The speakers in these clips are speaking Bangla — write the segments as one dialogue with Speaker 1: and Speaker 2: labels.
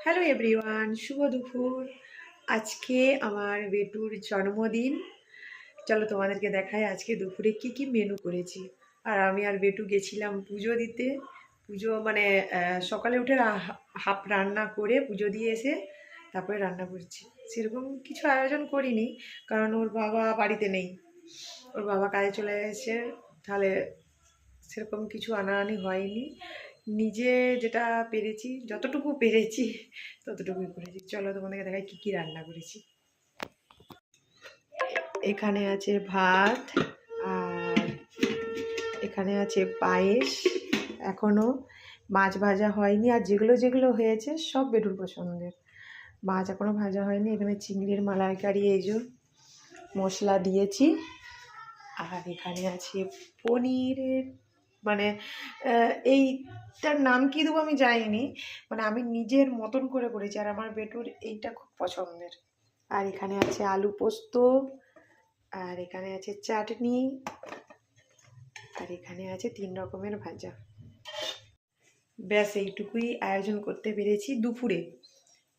Speaker 1: হ্যালো এভরিওয়ান, শুভ দুপুর। আজকে আমার বেটুর জন্মদিন। চলো তোমাদেরকে দেখাই আজকে দুপুরে কি কি মেনু করেছি। আর আমি আর বেটু গেছিলাম পুজো দিতে। পুজো মানে সকালে উঠে হাফ রান্না করে পুজো দিয়ে এসে তারপরে রান্না করছি। সেরকম কিছু আয়োজন করিনি, কারণ ওর বাবা বাড়িতে নেই। ওর বাবা কাজে চলে গেছে, তাহলে সেরকম কিছু আনাআনি হয়নি। নিজে যেটা পেরেছি, যতটুকু পেরেছি ততটুকুই করেছি। চলো তোমাদেরকে দেখাই কী কী রান্না করেছি। এখানে আছে ভাত, আর এখানে আছে পায়েস। এখনও মাছ ভাজা হয়নি, আর যেগুলো যেগুলো হয়েছে সব বেটুর পছন্দের। মাছ এখনও ভাজা হয়নি। এখানে চিংড়ির মালাইকারি, এই যে মশলা দিয়েছি। আর এখানে আছে পনিরের, মানে এইটার নাম কি দেবো আমি জানিনি, মানে আমি নিজের মতন করে করেছি, আর আমার বেটুর এইটা খুব পছন্দের। আর এখানে আছে আলু পোস্ত, আর এখানে আছে চাটনি, আর এখানে আছে 3 রকমের ভাজা। ব্যাস এইটুকুই আয়োজন করতে পেরেছি দুপুরে।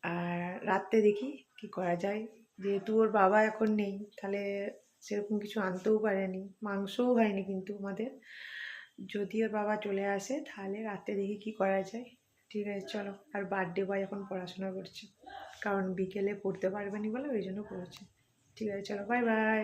Speaker 1: আর রাত্রে দেখি কি করা যায়, যেহেতু ওর বাবা এখন নেই, তাহলে সেরকম কিছু আনতেও পারেনি। মাংসও হয়নি কিন্তু আমাদের। যদি ওর বাবা চলে আসে তাহলে রাতে দেখি কি করা যায়। ঠিক আছে চলো। আর বার্থডে বয় এখন পড়াশোনা করছে, কারণ বিকেলে পড়তে পারবে না বলে ওই জন্য পড়ছে। ঠিক আছে চলো, বাই বাই।